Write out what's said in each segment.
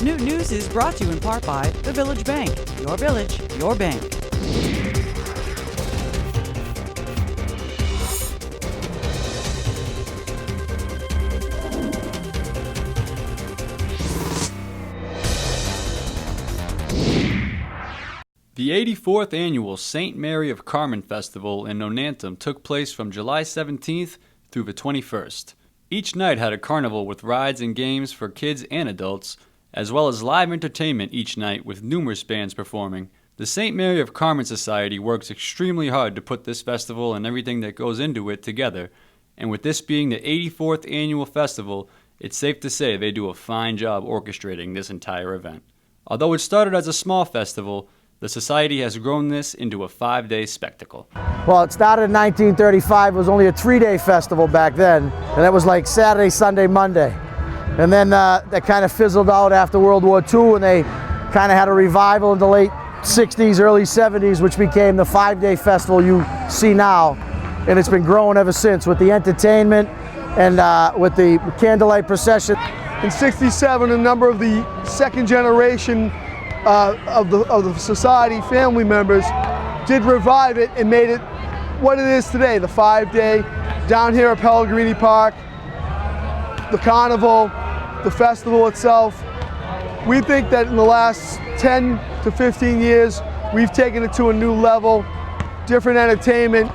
Newton News is brought to you in part by the Village Bank. Your village, your bank. The 84th annual St. Mary of Carmen Festival in Nonantum took place from July 17th through the 21st. Each night had a carnival with rides and games for kids and adults, as well as live entertainment each night with numerous bands performing. The St. Mary of Carmen Society works extremely hard to put this festival and everything that goes into it together, and with this being the 84th annual festival, it's safe to say they do a fine job orchestrating this entire event. Although it started as a small festival, the Society has grown this into a 5-day spectacle. Well, it started in 1935. It was only a 3-day festival back then, and that was like Saturday, Sunday, Monday. And then that kind of fizzled out after World War II, and they kind of had a revival in the late 60s, early 70s, which became the 5-day festival you see now. And it's been growing ever since with the entertainment and with the candlelight procession. In '67, a number of the second generation of the Society family members did revive it and made it what it is today, the 5-day, down here at Pellegrini Park, the carnival, the festival itself. We think that in the last 10 to 15 years, we've taken it to a new level, different entertainment,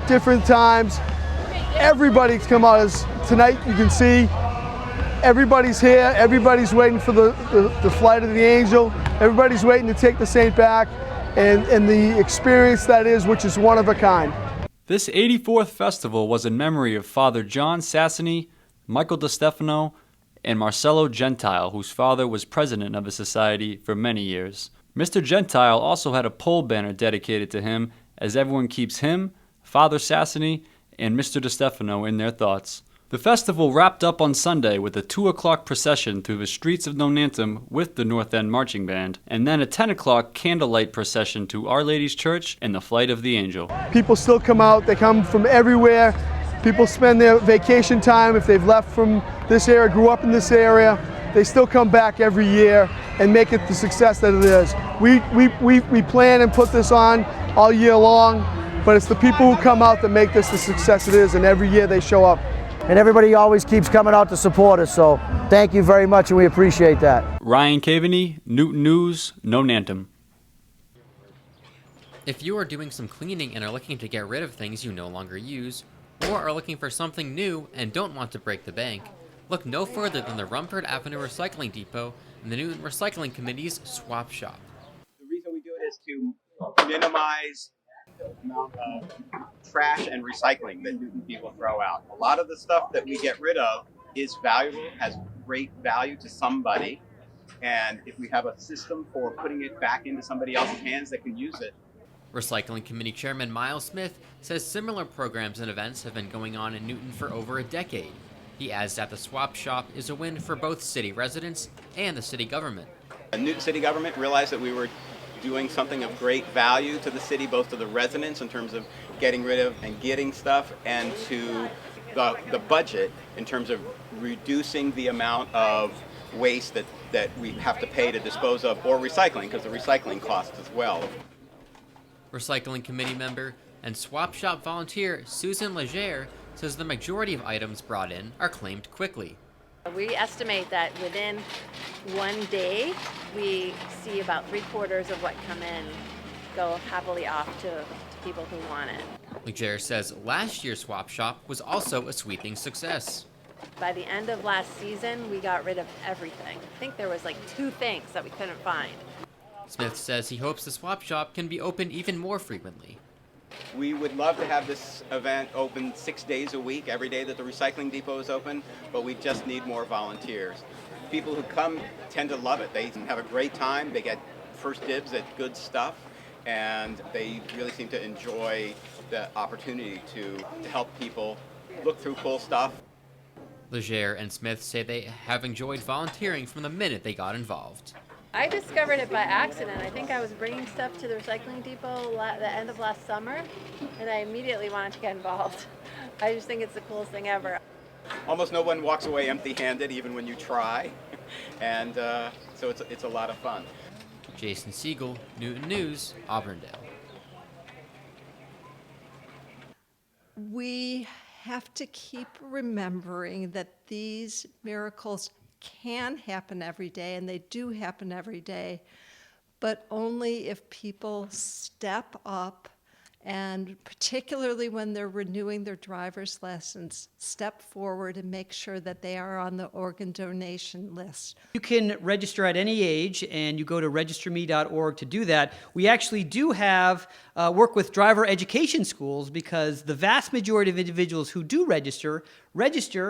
different times. Everybody's come out. As tonight you can see, everybody's here, everybody's waiting for the flight of the angel, everybody's waiting to take the saint back, and the experience that is, which is one of a kind. This 84th festival was in memory of Father John Sassany, Michael DeStefano, and Marcello Gentile, whose father was president of the Society for many years. Mr. Gentile also had a pole banner dedicated to him, as everyone keeps him, Father Sassany, and Mr. DeStefano in their thoughts. The festival wrapped up on Sunday with a 2 o'clock procession through the streets of Nonantum with the North End Marching Band, and then a 10 o'clock candlelight procession to Our Lady's Church and the Flight of the Angel. People still come out, they come from everywhere. People spend their vacation time, if they've left from this area, grew up in this area, they still come back every year and make it the success that it is. We plan and put this on all year long, but it's the people who come out that make this the success it is, and every year they show up. And everybody always keeps coming out to support us, so thank you very much, and we appreciate that. Ryan Caveney, Newton News, Nonantum. If you are doing some cleaning and are looking to get rid of things you no longer use, or are looking for something new and don't want to break the bank, look no further than the Rumford Avenue Recycling Depot and the Newton Recycling Committee's Swap Shop. The reason we do it is to minimize the amount of trash and recycling that Newton people throw out. A lot of the stuff that we get rid of is valuable, has great value to somebody, and if we have a system for putting it back into somebody else's hands that can use it. Recycling Committee Chairman Miles Smith says similar programs and events have been going on in Newton for over a decade. He adds that the swap shop is a win for both city residents and the city government. The Newton city government realized that we were doing something of great value to the city, both to the residents in terms of getting rid of and getting stuff, and to the budget in terms of reducing the amount of waste that we have to pay to dispose of, or recycling, because the recycling costs as well. Recycling Committee member and swap shop volunteer Susan Legere says the majority of items brought in are claimed quickly. We estimate that within one day, we see about 3/4 of what come in go happily off to people who want it. Legere says last year's swap shop was also a sweeping success. By the end of last season, we got rid of everything. I think there was like 2 things that we couldn't find. Smith says he hopes the swap shop can be open even more frequently. We would love to have this event open 6 days a week, every day that the recycling depot is open, but we just need more volunteers. People who come tend to love it. They have a great time, they get first dibs at good stuff, and they really seem to enjoy the opportunity to help people look through cool stuff. Legere and Smith say they have enjoyed volunteering from the minute they got involved. I discovered it by accident. I think I was bringing stuff to the recycling depot the end of last summer, and I immediately wanted to get involved. I just think it's the coolest thing ever. Almost no one walks away empty-handed, even when you try. And so it's a lot of fun. Jason Siegel, Newton News, Auburndale. We have to keep remembering that these miracles can happen every day, and they do happen every day, but only if people step up, and particularly when they're renewing their driver's license, step forward and make sure that they are on the organ donation list. You can register at any age, and you go to registerme.org to do that. We actually do have work with driver education schools, because the vast majority of individuals who do register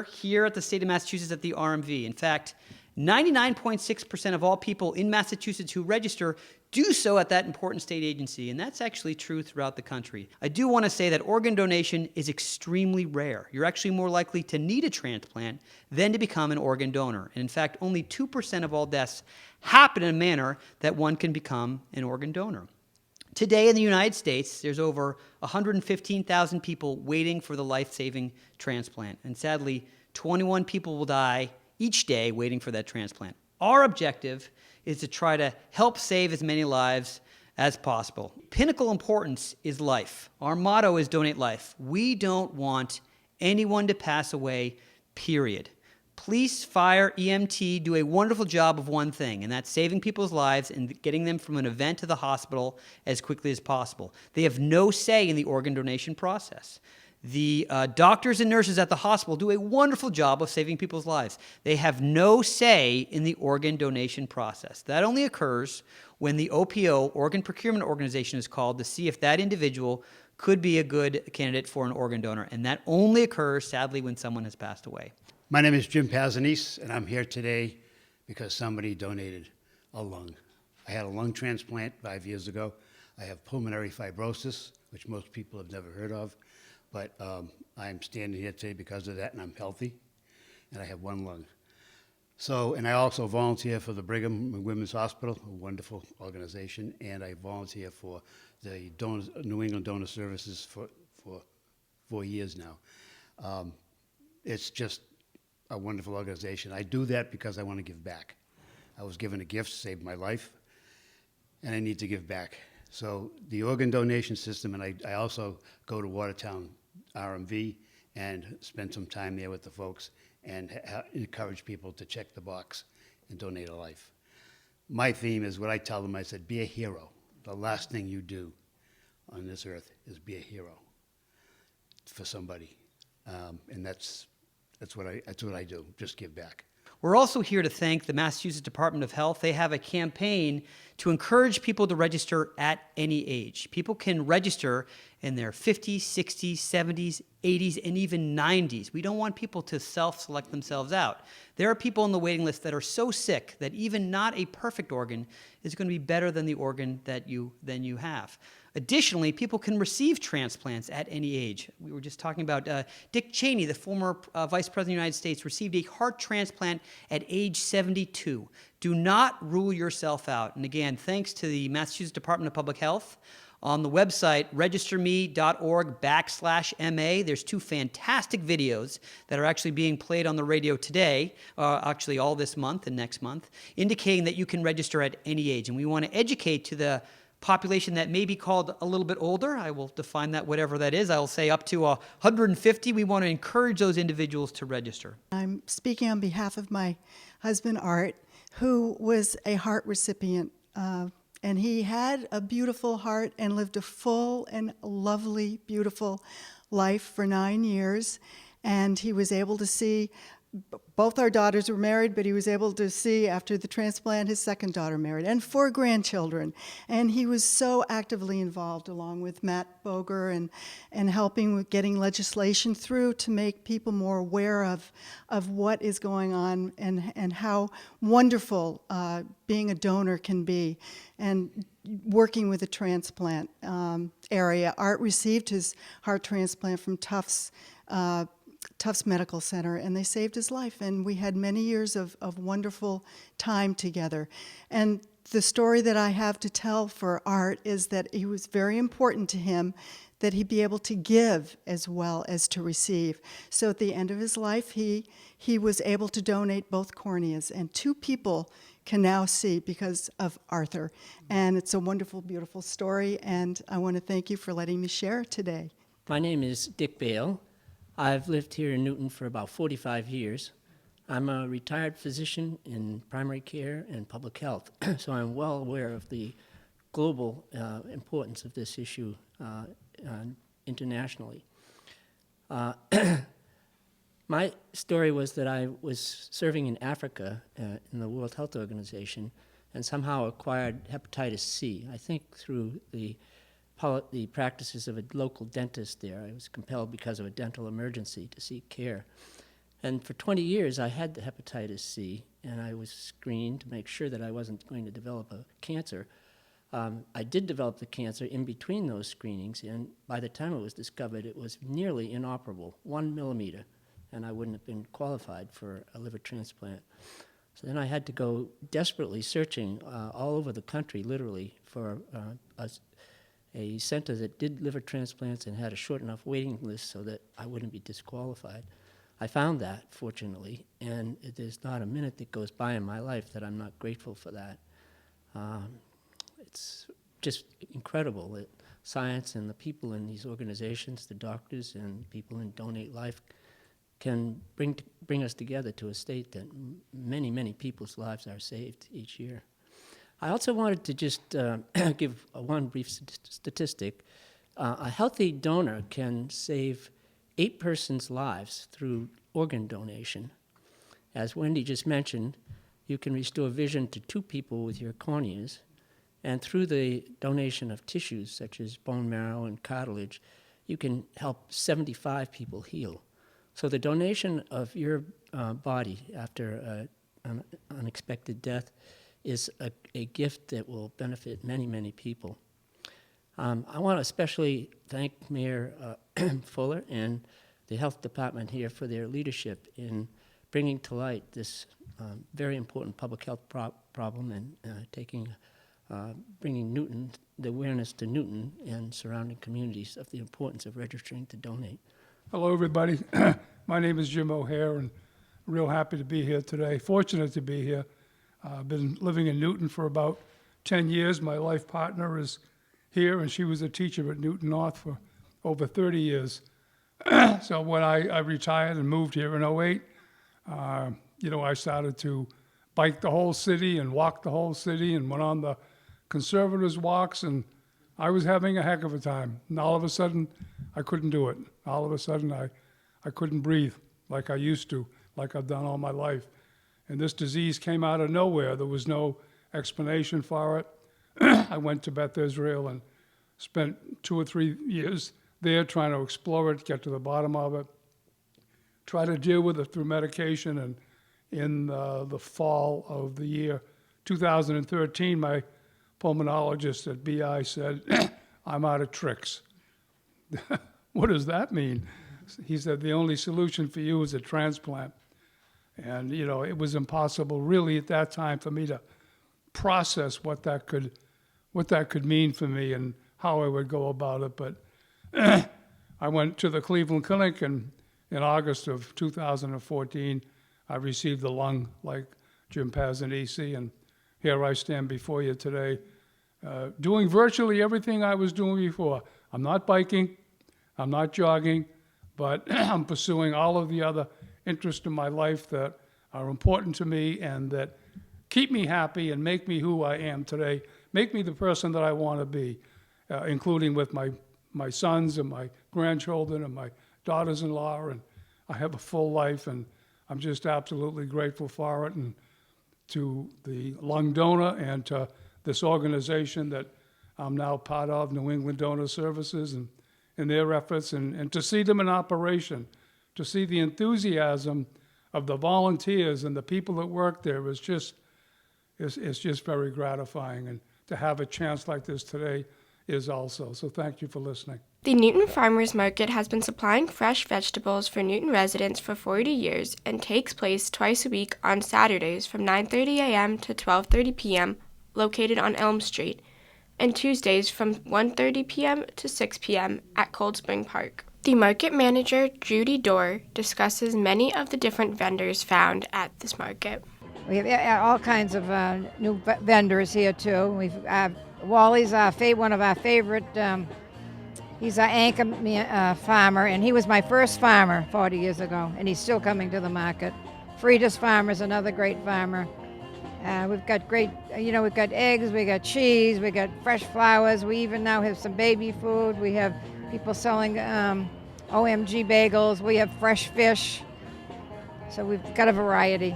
here at the state of Massachusetts at the RMV. In fact, 99.6% of all people in Massachusetts who register do so at that important state agency, and that's actually true throughout the country. I do want to say that organ donation is extremely rare. You're actually more likely to need a transplant than to become an organ donor. And in fact, only 2% of all deaths happen in a manner that one can become an organ donor. Today in the United States, there's over 115,000 people waiting for the life-saving transplant, and sadly, 21 people will die each day waiting for that transplant. Our objective is to try to help save as many lives as possible. Pinnacle importance is life. Our motto is donate life. We don't want anyone to pass away, period. Police, fire, EMT do a wonderful job of one thing, and that's saving people's lives and getting them from an event to the hospital as quickly as possible. They have no say in the organ donation process. The doctors and nurses at the hospital do a wonderful job of saving people's lives. They have no say in the organ donation process. That only occurs when the OPO, Organ Procurement Organization, is called to see if that individual could be a good candidate for an organ donor. And that only occurs, sadly, when someone has passed away. My name is Jim Pazanese, and I'm here today because somebody donated a lung. I had a lung transplant 5 years ago. I have pulmonary fibrosis, which most people have never heard of. But I'm standing here today because of that, and I'm healthy, and I have one lung. So, and I also volunteer for the Brigham and Women's Hospital, a wonderful organization, and I volunteer for the New England Donor Services for 4 years now. It's just a wonderful organization. I do that because I want to give back. I was given a gift, saved my life, and I need to give back. So the organ donation system, and I also go to Watertown RMV and spend some time there with the folks and encourage people to check the box and donate a life. My theme is what I tell them. I said, be a hero. The last thing you do on this earth is be a hero for somebody. And that's what I do, just give back. We're also here to thank the Massachusetts Department of Health. They have a campaign to encourage people to register at any age. People can register in their 50s, 60s, 70s, 80s, and even 90s. We don't want people to self-select themselves out. There are people on the waiting list that are so sick that even not a perfect organ is going to be better than the organ that you have. Additionally, people can receive transplants at any age. We were just talking about Dick Cheney, the former Vice President of the United States, received a heart transplant at age 72. Do not rule yourself out. And again, thanks to the Massachusetts Department of Public Health. On the website, registerme.org/MA, there's 2 fantastic videos that are actually being played on the radio today, actually all this month and next month, indicating that you can register at any age. And we want to educate to the population that may be called a little bit older. I will define that, whatever that is. I will say up to 150. We want to encourage those individuals to register. I'm speaking on behalf of my husband, Art, who was a heart recipient. And he had a beautiful heart and lived a full and lovely, beautiful life for 9 years. And he was able to see, both our daughters were married, but he was able to see after the transplant his second daughter married and 4 grandchildren. And he was so actively involved along with Matt Boger and helping with getting legislation through to make people more aware of what is going on and how wonderful being a donor can be. And working with the transplant area. Art received his heart transplant from Tufts Medical Center, and they saved his life. And we had many years of wonderful time together. And the story that I have to tell for Art is that it was very important to him that he be able to give as well as to receive. So at the end of his life, he was able to donate both corneas, and 2 people can now see because of Arthur. And it's a wonderful, beautiful story, and I want to thank you for letting me share today. My name is Dick Bale. I've lived here in Newton for about 45 years. I'm a retired physician in primary care and public health, so I'm well aware of the global importance of this issue internationally. My story was that I was serving in Africa in the World Health Organization and somehow acquired hepatitis C, I think through the practices of a local dentist there. I was compelled because of a dental emergency to seek care. And for 20 years, I had the hepatitis C, and I was screened to make sure that I wasn't going to develop a cancer. I did develop the cancer in between those screenings, and by the time it was discovered, it was nearly inoperable, 1 millimeter, and I wouldn't have been qualified for a liver transplant. So then I had to go desperately searching all over the country, literally, for a center that did liver transplants and had a short enough waiting list so that I wouldn't be disqualified. I found that, fortunately, and there's not a minute that goes by in my life that I'm not grateful for that. It's just incredible that science and the people in these organizations, the doctors and people in Donate Life, can bring us together to a state that many, many people's lives are saved each year. I also wanted to just give one brief statistic. A healthy donor can save 8 persons' lives through organ donation. As Wendy just mentioned, you can restore vision to 2 people with your corneas, and through the donation of tissues such as bone marrow and cartilage, you can help 75 people heal. So the donation of your body after an unexpected death is a gift that will benefit many, many people. I want to especially thank Mayor Fuller and the health department here for their leadership in bringing to light this very important public health problem and bringing Newton, the awareness to Newton and surrounding communities of the importance of registering to donate. Hello, everybody. My name is Jim O'Hare, and real happy to be here today. Fortunate to be here. I've been living in Newton for about 10 years. My life partner is here, and she was a teacher at Newton North for over 30 years. So when I retired and moved here in 08, I started to bike the whole city and walk the whole city and went on the conservatives' walks, and I was having a heck of a time. And all of a sudden, I couldn't do it. All of a sudden, I couldn't breathe like I used to, like I've done all my life. And this disease came out of nowhere. There was no explanation for it. I went to Beth Israel and spent 2 or 3 years there trying to explore it, get to the bottom of it, try to deal with it through medication. And in the fall of the year 2013, my pulmonologist at BI said, "I'm out of tricks." What does that mean? He said, "The only solution for you is a transplant." And, it was impossible really at that time for me to process what that could mean for me and how I would go about it. But I went to the Cleveland Clinic, and in August of 2014, I received the lung like Jim Pazanisi, and here I stand before you today, doing virtually everything I was doing before. I'm not biking, I'm not jogging, but I'm pursuing all of the other interests in my life that are important to me and that keep me happy and make me who I am today, make me the person that I want to be, including with my sons and my grandchildren and my daughters-in-law, and I have a full life, and I'm just absolutely grateful for it, and to the lung donor and to this organization that I'm now part of, New England Donor Services, and their efforts, and to see them in operation, to see the enthusiasm of the volunteers and the people that work there is just very gratifying, and to have a chance like this today is also. So thank you for listening. The Newton Farmers Market has been supplying fresh vegetables for Newton residents for 40 years and takes place twice a week on Saturdays from 9:30 a.m. to 12:30 p.m., located on Elm Street. and Tuesdays from 1:30 p.m. to 6 p.m. at Cold Spring Park. The market manager, Judy Dorr, discusses many of the different vendors found at this market. We have all kinds of new vendors here too. We've Wally's one of our favorite. He's our anchor farmer, and he was my first farmer 40 years ago, and he's still coming to the market. Frida's Farmer is another great farmer. We've got we've got eggs, we got cheese, we got fresh flowers. We even now have some baby food. We have people selling OMG bagels. We have fresh fish. So we've got a variety.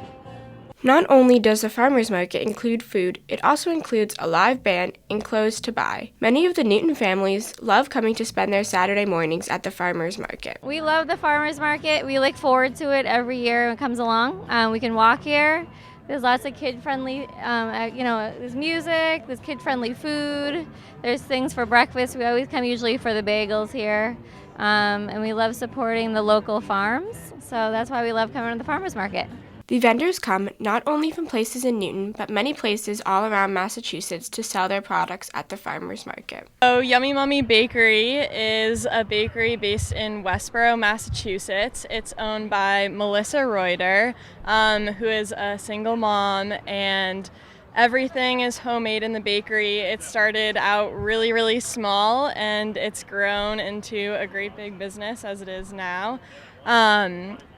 Not only does the farmers market include food, it also includes a live band and clothes to buy. Many of the Newton families love coming to spend their Saturday mornings at the farmers market. We love the farmers market. We look forward to it every year when it comes along. We can walk here. There's lots of kid-friendly, there's music, there's kid-friendly food, there's things for breakfast. We always come usually for the bagels here. And we love supporting the local farms. So that's why we love coming to the farmers market. The vendors come not only from places in Newton, but many places all around Massachusetts to sell their products at the farmers market. So Yummy Mummy Bakery is a bakery based in Westboro, Massachusetts. It's owned by Melissa Reuter, who is a single mom, and everything is homemade in the bakery. It started out really, really small, and it's grown into a great big business as it is now.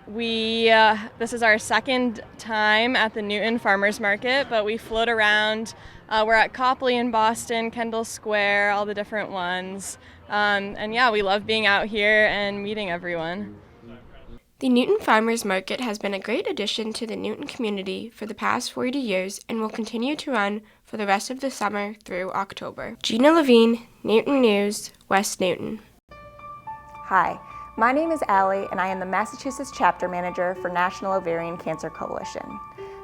This is our second time at the Newton Farmers Market, but we float around. We're at Copley in Boston, Kendall Square, all the different ones. We love being out here and meeting everyone. The Newton Farmers Market has been a great addition to the Newton community for the past 40 years and will continue to run for the rest of the summer through October. Gina Levine, Newton News, West Newton. Hi. My name is Allie, and I am the Massachusetts Chapter Manager for National Ovarian Cancer Coalition.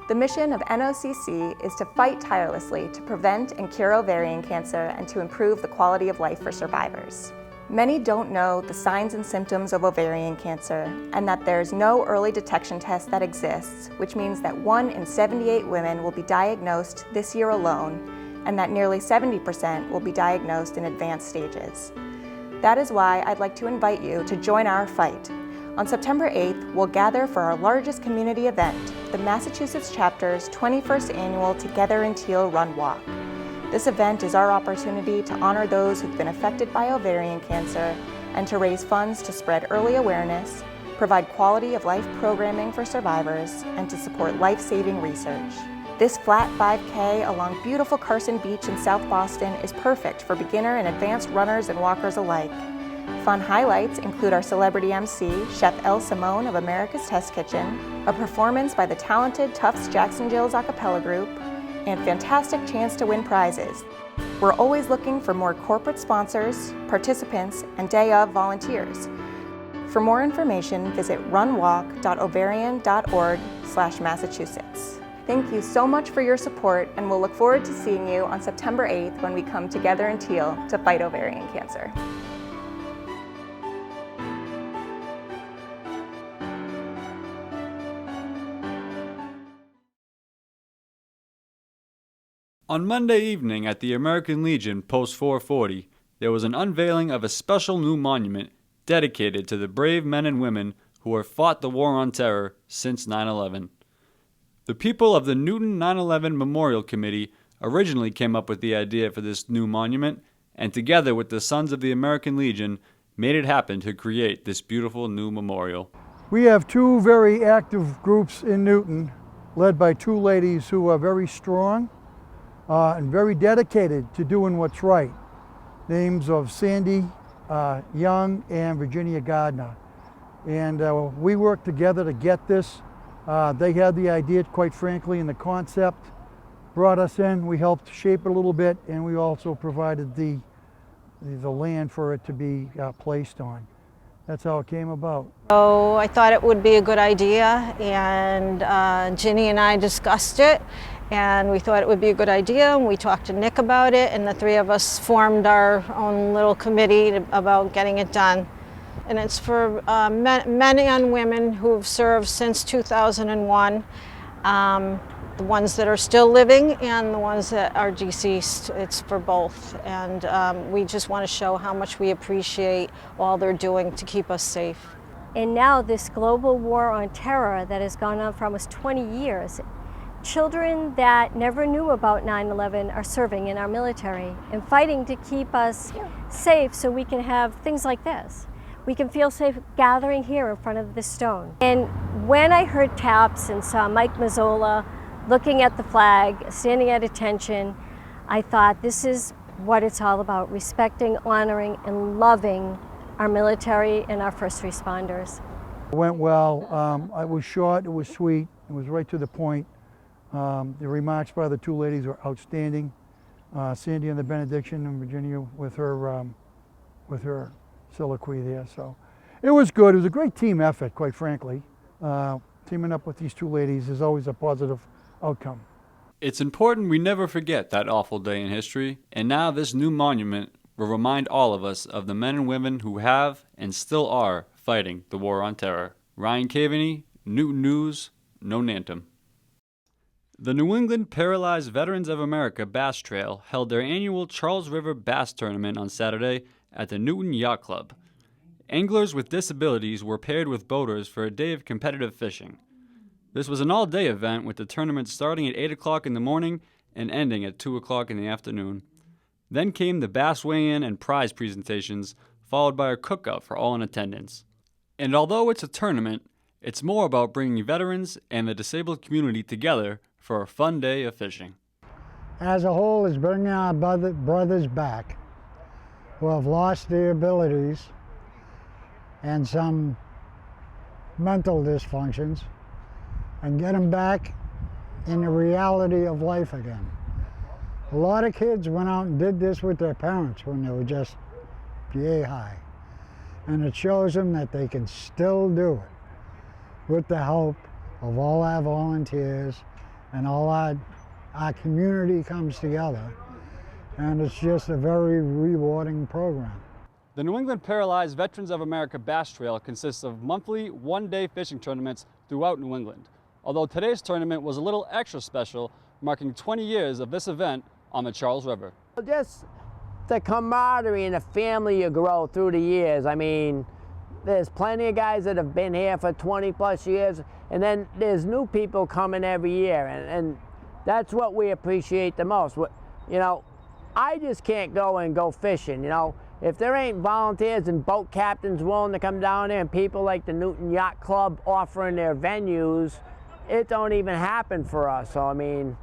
The mission of NOCC is to fight tirelessly to prevent and cure ovarian cancer and to improve the quality of life for survivors. Many don't know the signs and symptoms of ovarian cancer and that there's no early detection test that exists, which means that 1 in 78 women will be diagnosed this year alone, and that nearly 70% will be diagnosed in advanced stages. That is why I'd like to invite you to join our fight. On September 8th, we'll gather for our largest community event, the Massachusetts Chapter's 21st Annual Together in Teal Run Walk. This event is our opportunity to honor those who've been affected by ovarian cancer and to raise funds to spread early awareness, provide quality of life programming for survivors, and to support life-saving research. This flat 5K along beautiful Carson Beach in South Boston is perfect for beginner and advanced runners and walkers alike. Fun highlights include our celebrity MC, Chef El Simone of America's Test Kitchen, a performance by the talented Tufts Jackson Jills a cappella group, and fantastic chance to win prizes. We're always looking for more corporate sponsors, participants, and day of volunteers. For more information, visit runwalk.ovarian.org/Massachusetts. Thank you so much for your support, and we'll look forward to seeing you on September 8th when we come together in Teal to fight ovarian cancer. On Monday evening at the American Legion Post 440, there was an unveiling of a special new monument dedicated to the brave men and women who have fought the war on terror since 9/11. The people of the Newton 9/11 Memorial Committee originally came up with the idea for this new monument, and together with the Sons of the American Legion, made it happen to create this beautiful new memorial. We have two very active groups in Newton, led by two ladies who are very strong and very dedicated to doing what's right. Names of Sandy Young and Virginia Gardner. And we worked together to get this. They had the idea, quite frankly, and the concept, brought us in, we helped shape it a little bit, and we also provided the land for it to be placed on. That's how it came about. So I thought it would be a good idea, and Ginny and I discussed it, and we thought it would be a good idea, and we talked to Nick about it, and the three of us formed our own little committee about getting it done. And it's for men and women who have served since 2001. The ones that are still living and the ones that are deceased. It's for both. And we just want to show how much we appreciate all they're doing to keep us safe. And now this global war on terror that has gone on for almost 20 years, children that never knew about 9/11 are serving in our military and fighting to keep us safe so we can have things like this. We can feel safe gathering here in front of this stone. And when I heard taps and saw Mike Mazzola looking at the flag, standing at attention, I thought this is what it's all about, respecting, honoring, and loving our military and our first responders. It went well. It was short, it was sweet, it was right to the point. The remarks by the two ladies were outstanding. Sandy on the benediction and Virginia with her soliloquy there. So it was good. It was a great team effort, quite frankly. Teaming up with these two ladies is always a positive outcome. It's important we never forget that awful day in history, and now this new monument will remind all of us of the men and women who have and still are fighting the war on terror. Ryan Caveney, Newton News, Nonantum. The New England Paralyzed Veterans of America Bass Trail held their annual Charles River Bass Tournament on Saturday at the Newton Yacht Club. Anglers with disabilities were paired with boaters for a day of competitive fishing. This was an all-day event with the tournament starting at 8 o'clock in the morning and ending at 2 o'clock in the afternoon. Then came the bass weigh-in and prize presentations, followed by a cookout for all in attendance. And although it's a tournament, it's more about bringing veterans and the disabled community together for a fun day of fishing. As a whole, it's bringing our brothers back who have lost their abilities and some mental dysfunctions, and get them back in the reality of life again. A lot of kids went out and did this with their parents when they were just yay high. And it shows them that they can still do it with the help of all our volunteers and all our community comes together. And it's just a very rewarding program. The New England Paralyzed Veterans of America Bass Trail consists of monthly one-day fishing tournaments throughout New England. Although today's tournament was a little extra special, marking 20 years of this event on the Charles River. Just the camaraderie and the family you grow through the years. I mean, there's plenty of guys that have been here for 20 plus years, and then there's new people coming every year, and that's what we appreciate the most. You know, I just can't go fishing, you know. If there ain't volunteers and boat captains willing to come down there and people like the Newton Yacht Club offering their venues, it don't even happen for us. So, I mean,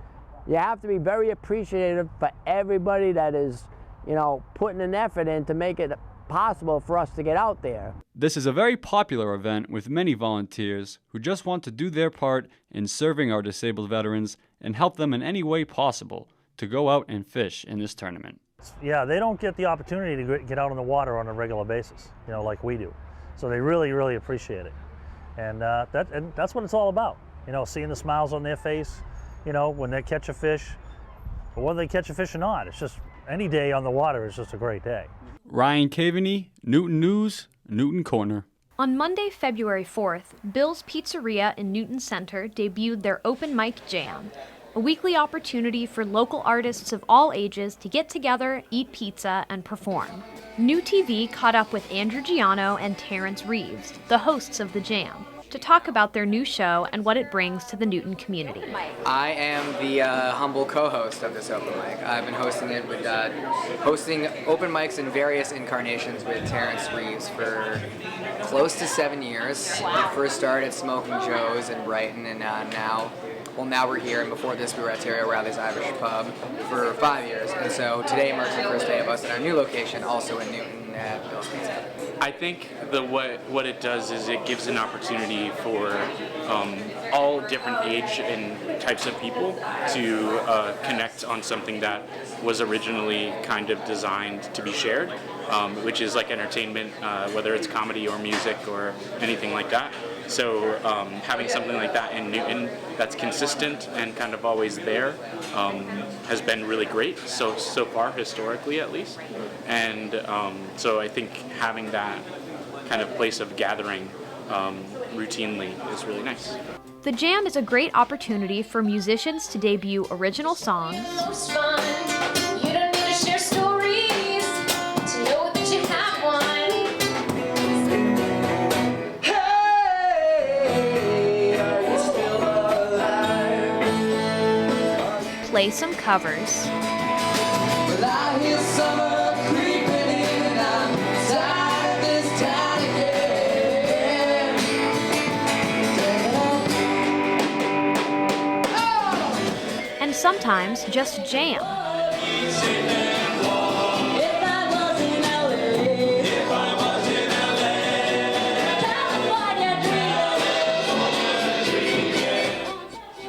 you have to be very appreciative for everybody that is, you know, putting an effort in to make it possible for us to get out there. This is a very popular event with many volunteers who just want to do their part in serving our disabled veterans and help them in any way possible to go out and fish in this tournament. Yeah, they don't get the opportunity to get out on the water on a regular basis, you know, like we do. So they really, really appreciate it. And that's what it's all about. You know, seeing the smiles on their face, you know, when they catch a fish, or whether they catch a fish or not. It's just, any day on the water is just a great day. Ryan Caveney, Newton News, Newton Corner. On Monday, February 4th, Bill's Pizzeria in Newton Center debuted their Open Mic Jam, a weekly opportunity for local artists of all ages to get together, eat pizza, and perform. New TV caught up with Andrew Giano and Terrence Reeves, the hosts of the Jam, to talk about their new show and what it brings to the Newton community. I am the humble co-host of this open mic. I've been hosting it with hosting open mics in various incarnations with Terrence Reeves for close to 7 years. We first started at Smoking Joe's in Brighton, and now we're here, and before this we were at Terry O'Reilly's Irish Pub for 5 years, and so today marks the first day of us at our new location, also in Newton at Bill's Pizza. I think what it does is it gives an opportunity for all different age and types of people to connect on something that was originally kind of designed to be shared, which is like entertainment, whether it's comedy or music or anything like that. So having something like that in Newton that's consistent and kind of always there has been really great, so far, historically at least. And so I think having that kind of place of gathering routinely is really nice. The Jam is a great opportunity for musicians to debut original songs, play some covers, and sometimes just jam.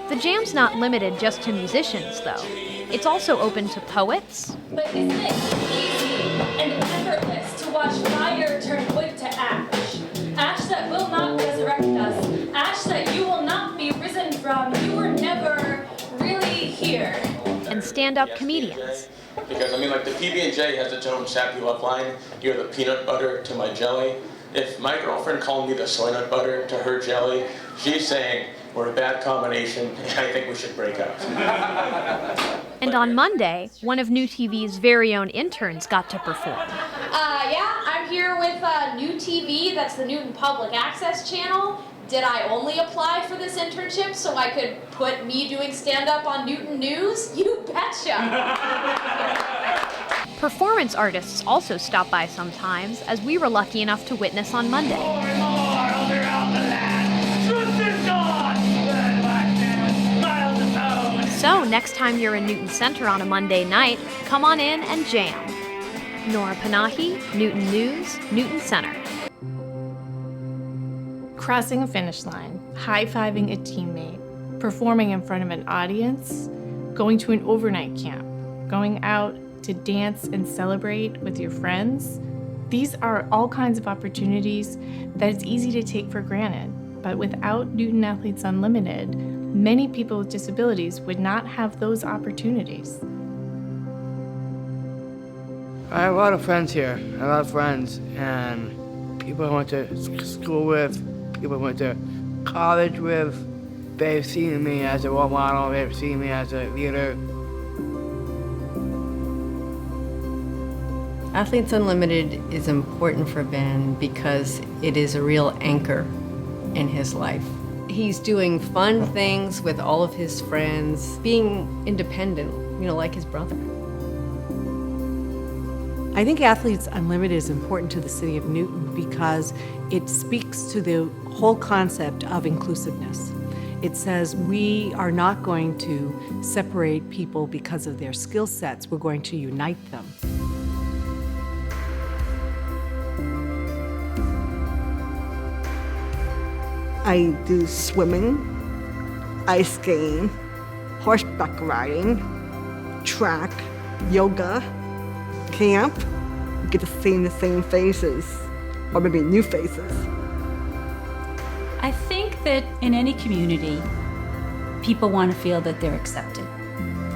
The Jam's not limited just to musicians, though. It's also open to poets, But isn't it easy and effortless to watch fire turn wood to ash? Ash that will not resurrect us. Ash that you will not be risen from. You were never really here. and stand-up comedians. Because, I mean, like, the PB&J has its own sap you up line. You're the peanut butter to my jelly. If my girlfriend called me the soy nut butter to her jelly, she's saying, we're a bad combination, and I think we should break up. And on Monday, one of New TV's very own interns got to perform. Yeah, I'm here with New TV, that's the Newton Public Access channel. Did I only apply for this internship so I could put me doing stand-up on Newton News? You betcha! Performance artists also stop by sometimes, as we were lucky enough to witness on Monday. So next time you're in Newton Center on a Monday night, come on in and jam. Nora Panahi, Newton News, Newton Center. Crossing a finish line, high-fiving a teammate, performing in front of an audience, going to an overnight camp, going out to dance and celebrate with your friends. These are all kinds of opportunities that it's easy to take for granted. But without Newton Athletes Unlimited, many people with disabilities would not have those opportunities. I have a lot of friends here, a lot of friends, and people I went to school with, people I went to college with. They've seen me as a role model, they've seen me as a leader. Athletes Unlimited is important for Ben because it is a real anchor in his life. He's doing fun things with all of his friends, being independent, like his brother. I think Athletes Unlimited is important to the city of Newton because it speaks to the whole concept of inclusiveness. It says we are not going to separate people because of their skill sets, we're going to unite them. I do swimming, ice skating, horseback riding, track, yoga, camp. You get to see the same faces, or maybe new faces. I think that in any community, people want to feel that they're accepted.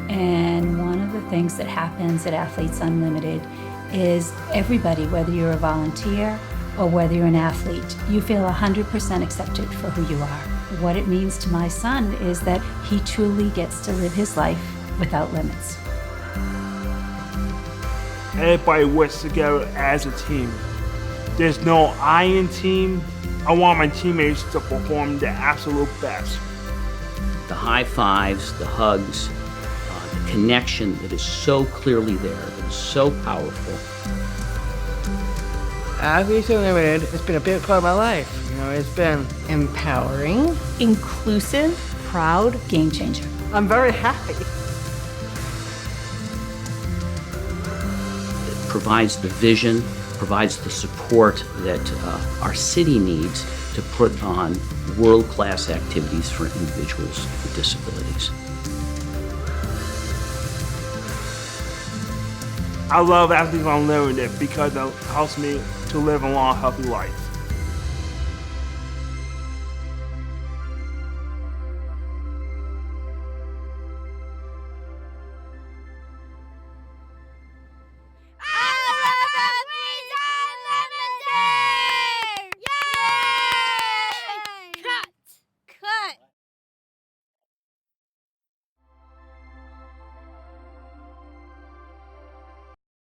And one of the things that happens at Athletes Unlimited is everybody, whether you're a volunteer or whether you're an athlete, you feel 100% accepted for who you are. What it means to my son is that he truly gets to live his life without limits. Everybody works together as a team. There's no I in team. I want my teammates to perform their absolute best. The high fives, the hugs, the connection that is so clearly there, that is so powerful. Athletes Unlimited has been a big part of my life. It's been empowering, inclusive, proud, game changer. I'm very happy. It provides the vision, provides the support that our city needs to put on world-class activities for individuals with disabilities. I love Athletes Unlimited because it helps me to live a long, healthy life.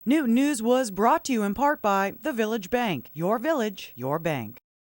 Newton News was brought to you in part by the Village Bank. Your village, your bank.